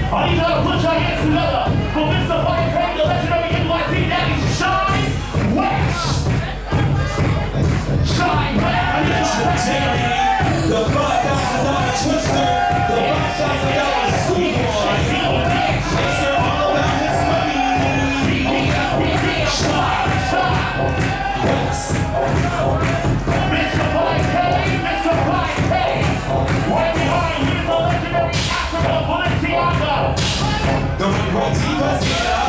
I need y'all to put your hands together for Mr. Fire Craig, the legendary NYC Daddy, Shine West. Shine West. I need y'all to put your hands. The $5,000 twister, the $5,000 schoolboy. Mr. All About His Money. Shine West. Mr. Fire Craig, Mr. Fire Craig. Right behind you is the legendary Africa Balenciaga. The Regreti Pasina.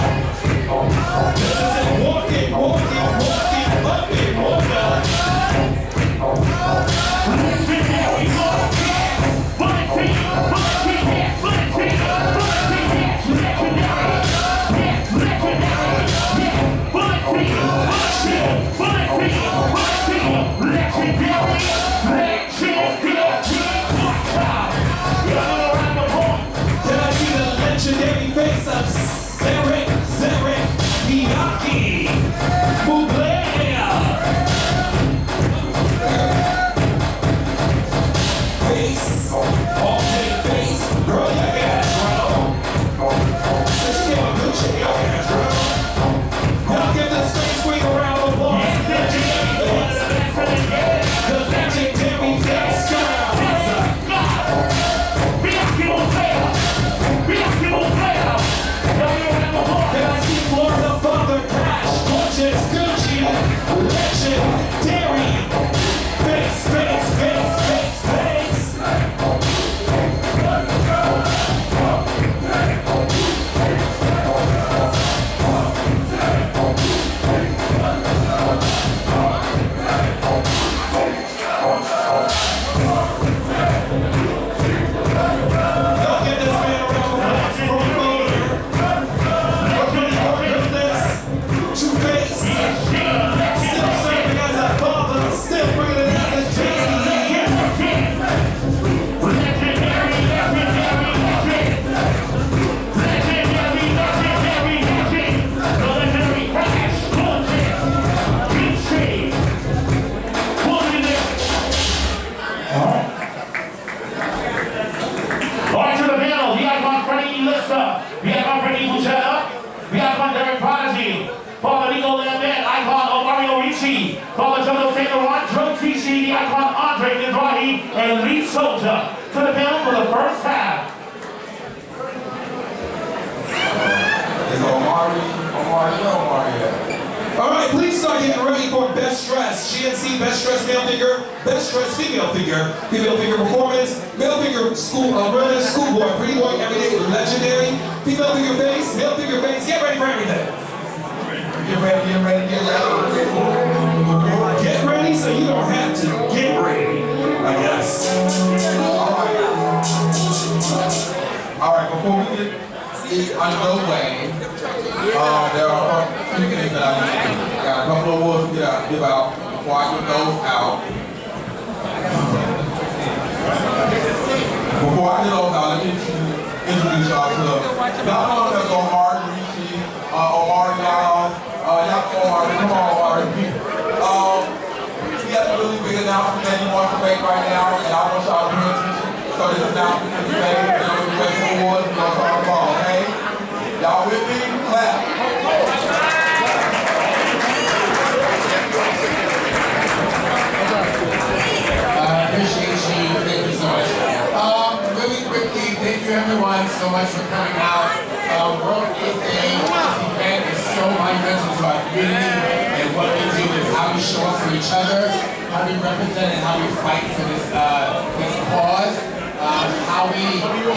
This is it. Walk it, walk it, walk it, up it, walk it. Legendary Balenciaga, Can I see the legendary face of Zerek Miyaki Bublé? Face, all day face, girl, you got since you came on good shit, you got now give this face swing around the block. The legendary face, girl. Can I see Florida Father Cash, gorgeous Gucci, legendary face, face, face, face, face. Y'all give this man a round of applause. Promoter. Two-Face. Still serving as a father. Still bringing it as a daddy. Alright, to the panel, the icon Freddie Elista, the icon Freddie Buchetta, the icon Derek Prodigy, Father Nico Lambert, icon Omario Ricci, Father Jono Saint Laurent, Joe Ticci, the icon Andre Ibrahim, and Lee Soldier. To the panel for the first half. It's Omari at? All right, please start getting ready for Best Dress. GNC Best Dress Male Figure, Best Dress Female Figure Performance, Male Figure School, Berlin Schoolboy, Pretty Boy Everyday, Legendary, Female Figure Face, Male Figure Face. Get ready for everything. Get ready. Get ready so you don't have to get ready, I guess. All right, before we get underway, there are a few things that I need to do. Got a couple of awards to give out before I get those out. Before I get those out, let me introduce y'all to not only that's Omari Ricci, Omari Y'all, Omari, come on Omari. He has a really big announcement that he wants to make right now, and I want y'all to pay attention. So this announcement is made, and we're going to get some awards, and we're going to call, okay? Y'all with me? Clap. Appreciate you. Thank you so much. Really quickly, thank you everyone so much for coming out. World AIDS Day, this event is so monumental to our community and what we do is how we show up for each other, how we represent and how we fight for this cause, how we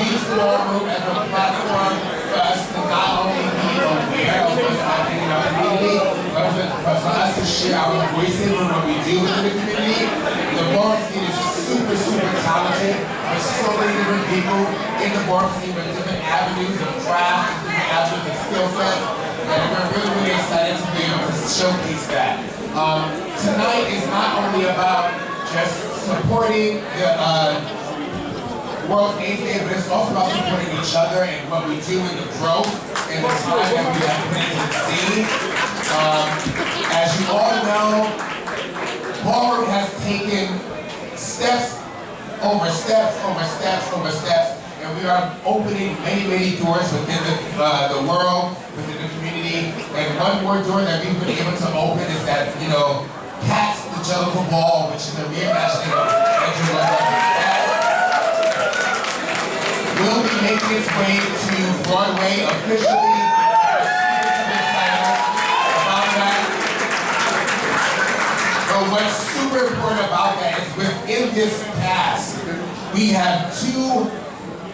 use Ballroom as a platform for us to not only be aware of what's happening in our community, but for us to share our voices and what we do within the community. The Ballroom scene is super talented. There's so many different people in the Ballroom scene with different avenues of craft and different avenues of skill sets. And we're really excited to be able to showcase that. Tonight is not only about just supporting the World AIDS Day, but it's also about supporting each other and what we do in the growth and the time that we have put into the scene. As you all know, Ballroom has taken steps over steps and we are opening many, many doors within the world, within the community. And one more door that we've been able to open is that, you know, Cats the Jellicle Ball, which is a reimagining of Andrew Lloyd will be making its way to Broadway officially. Super excited about that. But what's super important about that is within this cast, we have two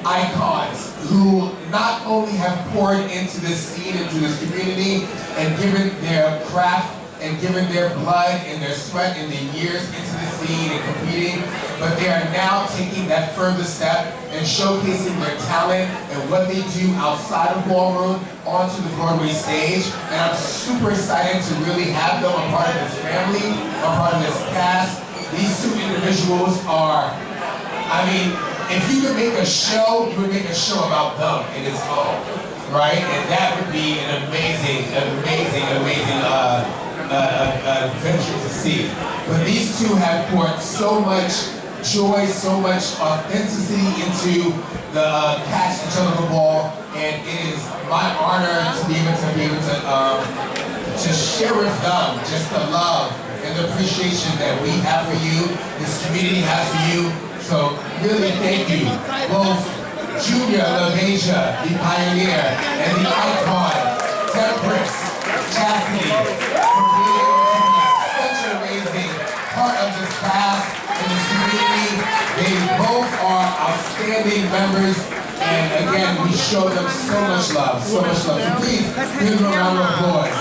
icons who not only have poured into this scene, into this community, and given their craft and given their blood and their sweat and their years into the scene and competing, but they are now taking that further step and showcasing their talent and what they do outside of Ballroom onto the Broadway stage. And I'm super excited to really have them a part of this family, a part of this cast. These two individuals are, I mean, if you could make a show, you would make a show about them in its own, right? And that would be an amazing adventure to see. But these two have poured so much joy, so much authenticity into the Cats and Jellicle Ball, and it is my honor to be able to share with them just the love and the appreciation that we have for you, this community has for you. So really thank you, both Junior LaBeija, the pioneer, and the icon, Temperance Chastity, for being able to be such an amazing part of this cast and this community. They both are outstanding members, and again, we show them so much love, so much love. So please, give them a round of applause.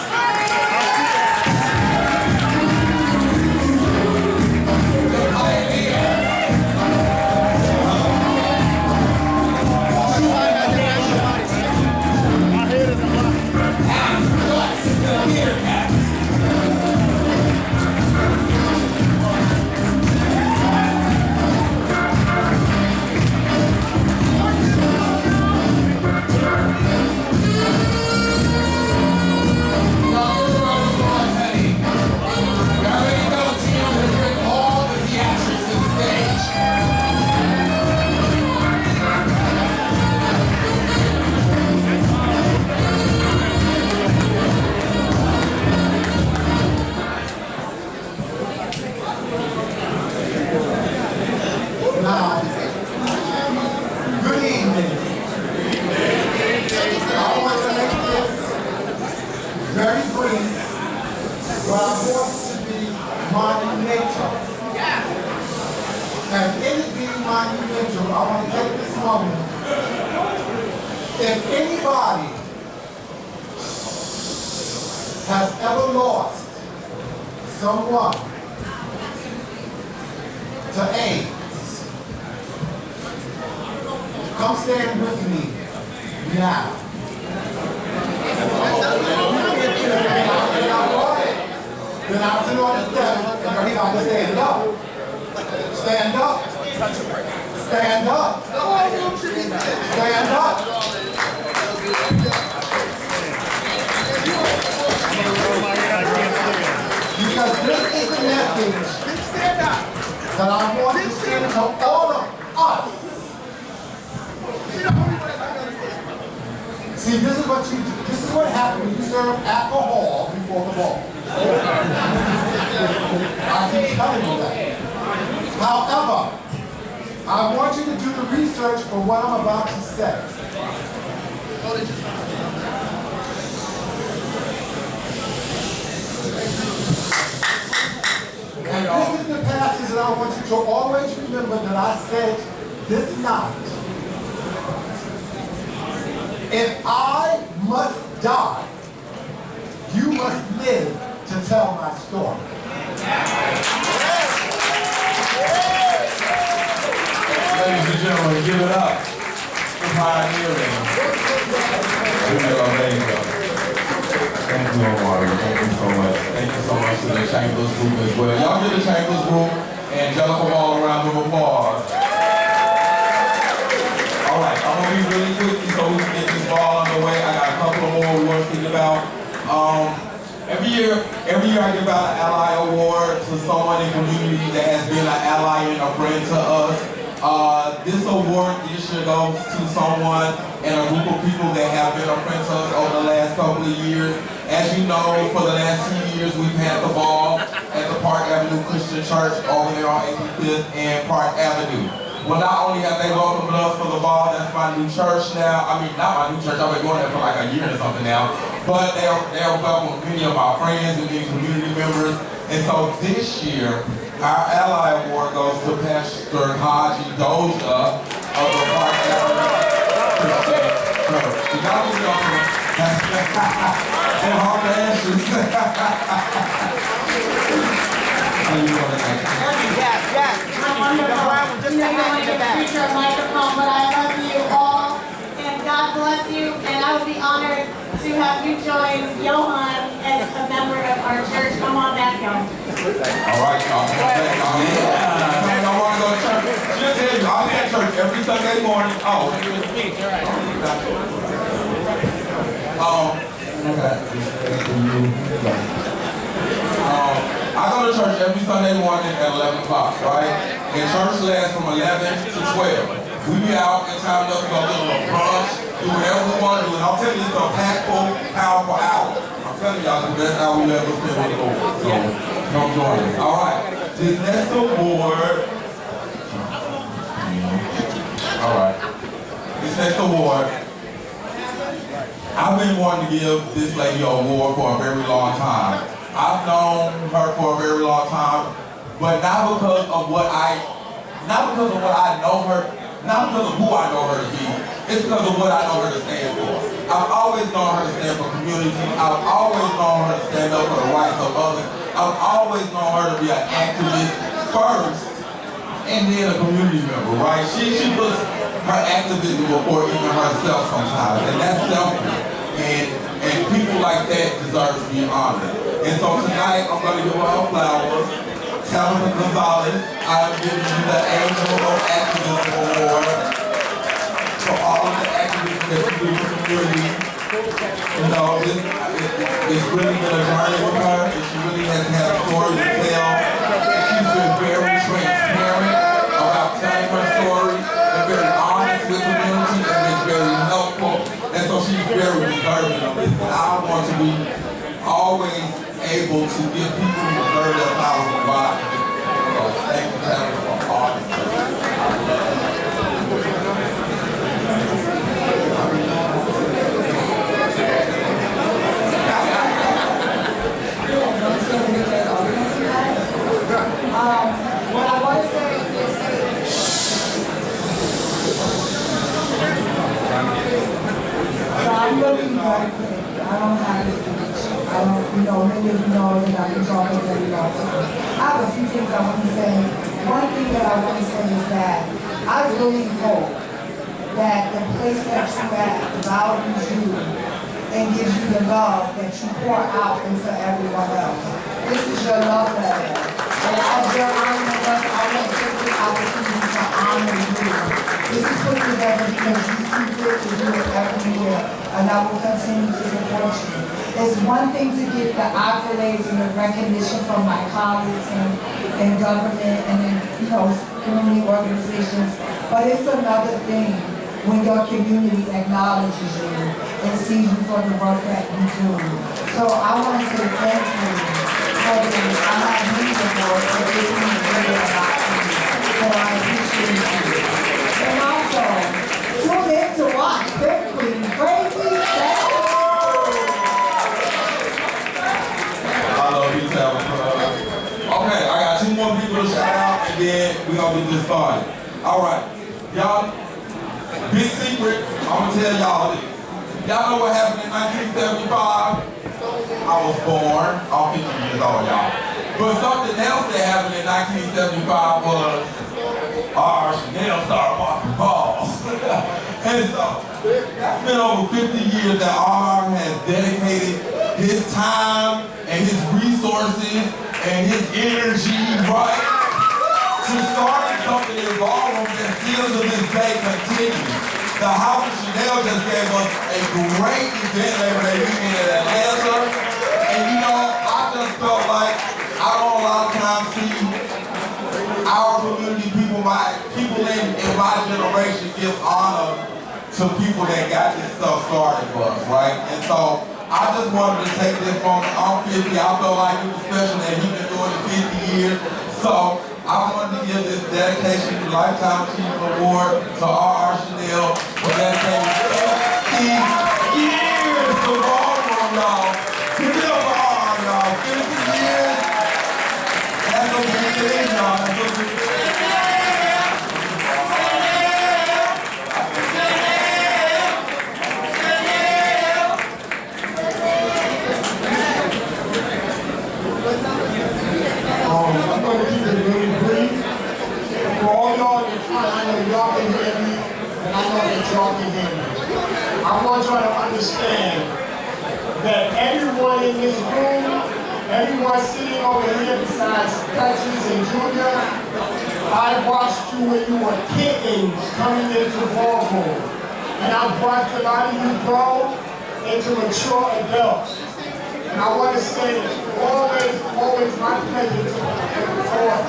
Very brief, but I want to be monumental. And in it being monumental, I want to take this moment. If anybody has ever lost someone to AIDS, come stand with me now. Then I'll sit on the steps and everybody stand up. Stand up. Stand up. Stand up. Because this is the message that I want to send to all of us. See, this is what you do. This is what happens when you serve alcohol before the ball. I keep telling you that. However, I want you to do the research for what I'm about to say. And this is the passage that I want you to always remember that I said this night. If I must die, you must live to tell my story. Ladies and gentlemen, give it up for pioneering. Thank you, Omari. Thank you so much. Thank you so much to the Chambers group as well. Y'all give the Chambers group and Jellicle Ball a round of applause. All right, I'm gonna be really quick so we can get this ball underway. I got a couple of more we want to think about. Every year I give out an Ally Award to someone in the community that has been an ally and a friend to us. This award this this year goes to someone and a group of people that have been a friend to us over the last couple of years. As you know, for the last 2 years, we've had the ball at the Park Avenue Christian Church over there on 85th and Park Avenue. Well, not only have they welcomed us for the ball, that's my new church now. I mean, not my new church, I've been going there for like a year or something now. But they're welcoming many of our friends and many community members. And so this year, our Ally Award goes to Pastor Haji Doja of the Park Avenue Christian Church. So y'all give it up for and all the ashes. How you doing tonight? I'm wonderful. You're going to preach your microphone, but I love you all, and God bless you, and I would be honored to have you join Johan as a member of our church. Come on back, y'all. All right, y'all. Yeah. I don't want to go to church. She'll tell you, I'll be at church every Sunday morning. Oh, speech, all right. I go to church every Sunday morning at 11 o'clock, right? And church lasts from 11 to 12. We be out in town enough to go get a little brunch, do whatever we want to do. And I'll tell you, it's a packful, powerful hour. I'm telling y'all, it's the best hour we ever spent with the Lord. So, come join us. All right. This next award. All right. This next award. I've been wanting to give this lady an award for a very long time. I've known her for a very long time, but not because of what I know her, not because of who I know her to be. It's because of what I know her to stand for. I've always known her to stand for community. I've always known her to stand up for the rights of others. I've always known her to be an activist first, and then a community member, right? She puts her activism before even herself sometimes, and that's selfish. And people like that deserve to be honored. And so tonight, I'm going to give her flowers. Tabitha Gonzalez, I am giving you the Angel of Activism Award for all of the activism that you do for the community. You know, it's really been a journey with her, and she really has had stories to tell. And she's been very transparent about telling her story, and very honest with the community, and been very helpful. And so she's very deserving of this. And I want to be always able to give people who deserve their flowers a lot. So thank you, Tabitha, for all this. What I want to say is, so I'm going to be very quick. I don't have this speech. I don't, many of you know that I've been talking very long time. I have a few things I want to say. One thing that I want to say is that I really hope that the place that you're at values you and gives you the love that you pour out into everyone else. This is your love letter. And as you're honoring us, I want to take this opportunity to honor you. This is put together because you see fit to do it every year, and I will continue to support you. It's one thing to get the accolades and the recognition from my colleagues in government and in community organizations, but it's another thing when your community acknowledges you and sees you for the work that you do. So I want to say thank you for this. I have needs of work, but this means really a lot to me. So I appreciate you. And also, tune in to watch Quickly Crazy Saturday. I love you, Tabitha. Okay, I got two more people to shout out, and then we're going to get this started. All right. Y'all, big secret, I'm going to tell y'all this. Y'all know what happened in 1975? I was born, I'm 50 years old, y'all. But something else that happened in 1975 was our Chanel star Martin Balls. And so, that's been over 50 years that R has dedicated his time and his resources and his energy, right, to starting something in Ballroom that still to this day continues. The House of Chanel just gave us a great event Labor Day weekend in Atlanta. And I just felt like I don't a lot of times see our community people in my my generation give honor to people that got this stuff started for us, right? And so I just wanted to take this moment. I'm 50. I feel like it was special that he's been doing it 50 years. So I wanted to give this dedication to Lifetime Achievement Award to R.R. Chanel for dedicating 50 years to Ballroom, y'all. Give it up for R.R., y'all. 50 years. That's a big thing, y'all. That's a big thing. I'm going to keep it really brief. For all y'all in the front, I know y'all can hear me, and I know that y'all can hear me. I want y'all to understand that everyone in this room, everyone sitting over here besides Patches and Junior, I watched you when you were kittens coming into Ballroom. And I've watched a lot of you grow into mature adults. And I want to say it's always my pleasure to support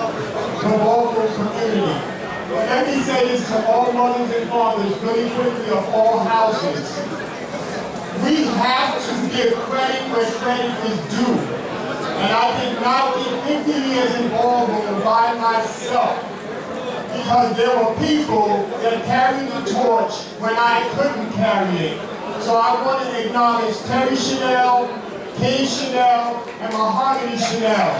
the Ballroom community. But let me say this to all mothers and fathers really quickly of all houses. We have to give credit where credit is due. And I did not get 50 years in Ballroom by myself. Because there were people that carried the torch when I couldn't carry it. So I want to acknowledge Terry Chanel, King Chanel, and Mahogany Chanel.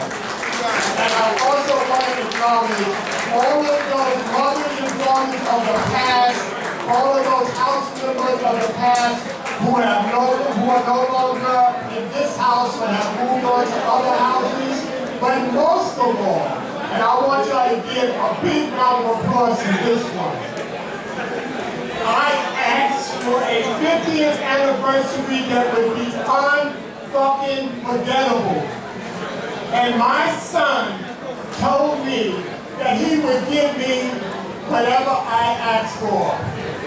And I also want to acknowledge all of those mothers and fathers of the past, all of those house members of the past who are no longer in this house and have moved on to other houses. But most of all, and I want y'all to give a big round of applause to this one. I asked for a 50th anniversary that would be unfucking forgettable. And my son told me that he would give me whatever I asked for.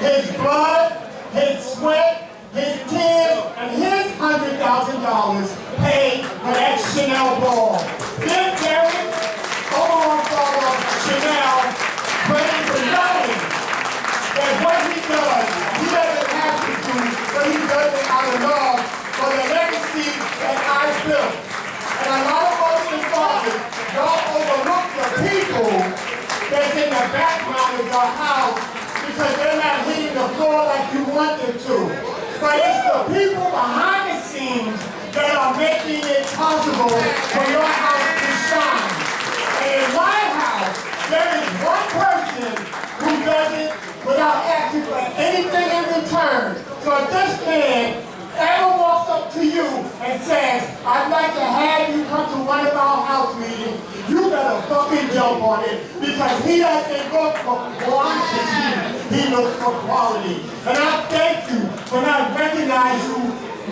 His blood, his sweat, his tears, and his $100,000 paid for that Chanel ball. Then Derek, overall father Chanel, praying for knowing that what he does, he doesn't have to do, but he does it out of love for the legacy that I built. And a lot of us in fathers, y'all overlook the people that's in the background of your house because they're not hitting the floor like you want them to. But it's the people behind the scenes that are making it possible for your house to shine. And in my house, there is one person who does it without asking for anything in return. So if this man ever walks up to you and says, I'd like to have you come to one of our house meetings, you better fucking jump on it because he doesn't look for quantity, he looks for quality. And I thank you when I recognize you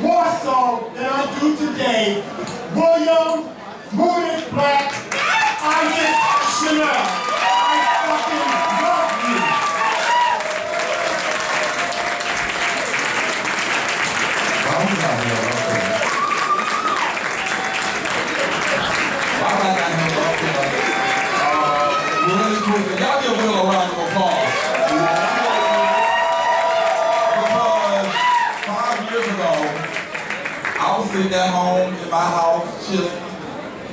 more so than I do today. William Moody Black Isaac Chanel. I fucking love you. Really quick, y'all give Will a round of applause. Because 5 years ago, I was sitting at home in my house chilling,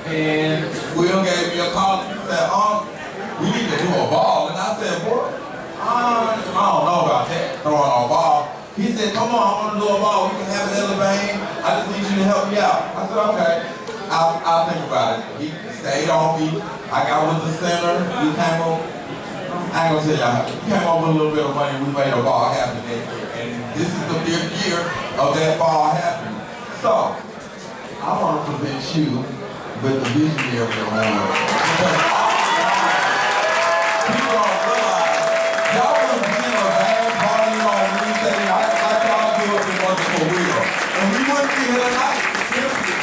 and Will gave me a call and he said, we need to do a ball. And I said, boy, I don't know about that, throwing a ball. He said, come on, I want to do a ball. We can have it elevated. I just need you to help me out. I said, okay, I'll think about it. He stayed on me. I got with the center. We came up, I ain't gonna tell y'all, we came up with a little bit of money. We made a ball happen that year. And this is the 5th year of that ball happening. So, I want to present you with the visionary award. Because people don't realize, y'all was being a band party on Wednesday night like y'all do if it wasn't for Will. And we wouldn't be here tonight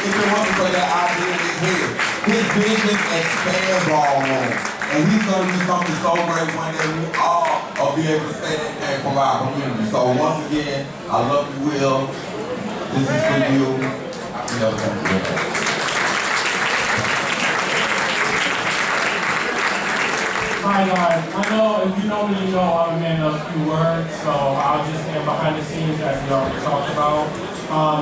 if it wasn't for that idea in his head. His vision expands Ballroom. And he's going to do something so great one day we all will be able to say that came from our community. So once again, I love you, Will. This is for you. You know, thank you. My Hi guys, I know if you know me, you know I'm a man of few words, so I'll just stand behind the scenes as we already talked about.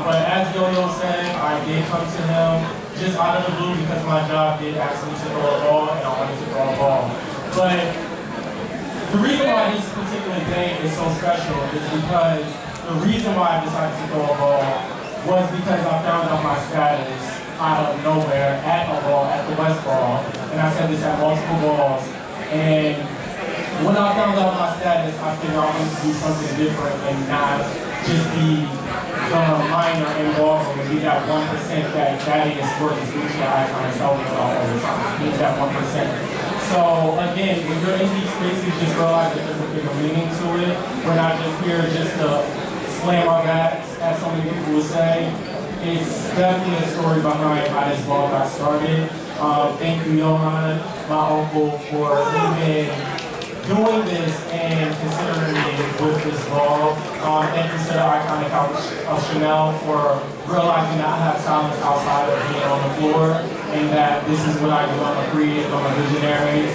But as Yo-Yo said, I did come to him just out of the blue because my job did ask me to throw a ball and I wanted to throw a ball. But the reason why this particular day is so special is because the reason why I decided to throw a ball was because I found out my status out of nowhere at a ball, at the West Ball, and I said this at multiple balls. And when I found out my status, I figured I wanted to do something different and not just be the minor in Ballroom and be that 1% that is worth the speech that I kind of tell people all the time. Be that 1%. So again, if you're in these spaces, just realize that there's a bigger meaning to it. We're not just here just to slam our backs, as so many people would say. It's definitely a story behind how this ball got started. Thank you, Johan, my uncle, for even doing this and considering me with this ball. Thank you to the iconic house of Chanel for realizing that I have talents outside of being on the floor and that this is what I do. I'm a creative, I'm a visionary.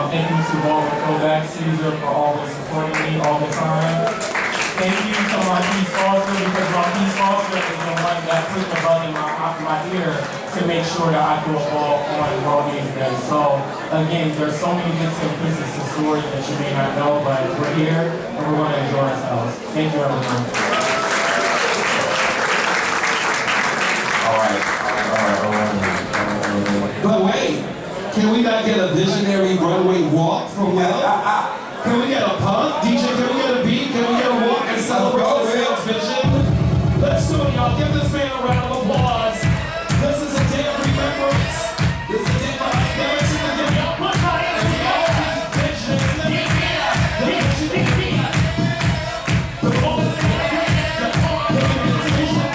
Thank you to Ballroom Throwbacks, Caesar, for always supporting me all the time. Thank you to my Peace Foster, because my Peace Foster is the one that put the bug in my ear to make sure that I throw a ball on World Games Day. So again, there's so many bits and pieces to stories that you may not know, but we're here and we're going to enjoy ourselves. Thank you, everyone. All right. But wait, can we not get a visionary runaway walk from Will? Can we get a pump? DJ, can we get a beat? Can we get a walk and celebrate this man's vision? Let's do it, y'all. Give this man a round of applause. This is a day of remembrance. This is a day of prosperity. Y'all put my hands together. Vision. The vision. The moment is here. The moment is vision.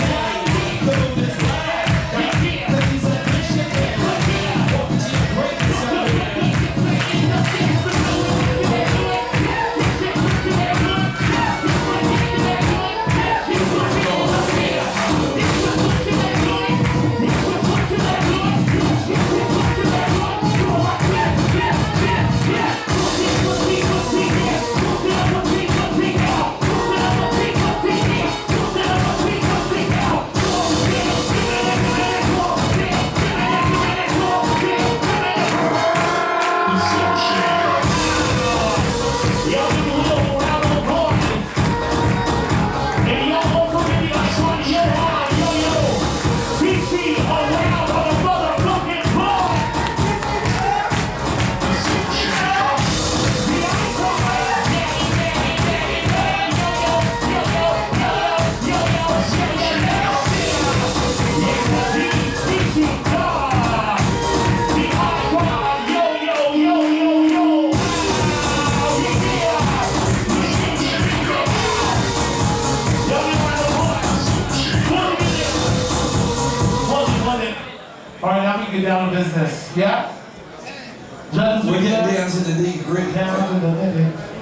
The moment is live. Because he's a visionary. Walk to your greatness, y'all. All right, now we get down to business. Yeah? Judges, We're getting down to the nitty-gritty. down to the nitty.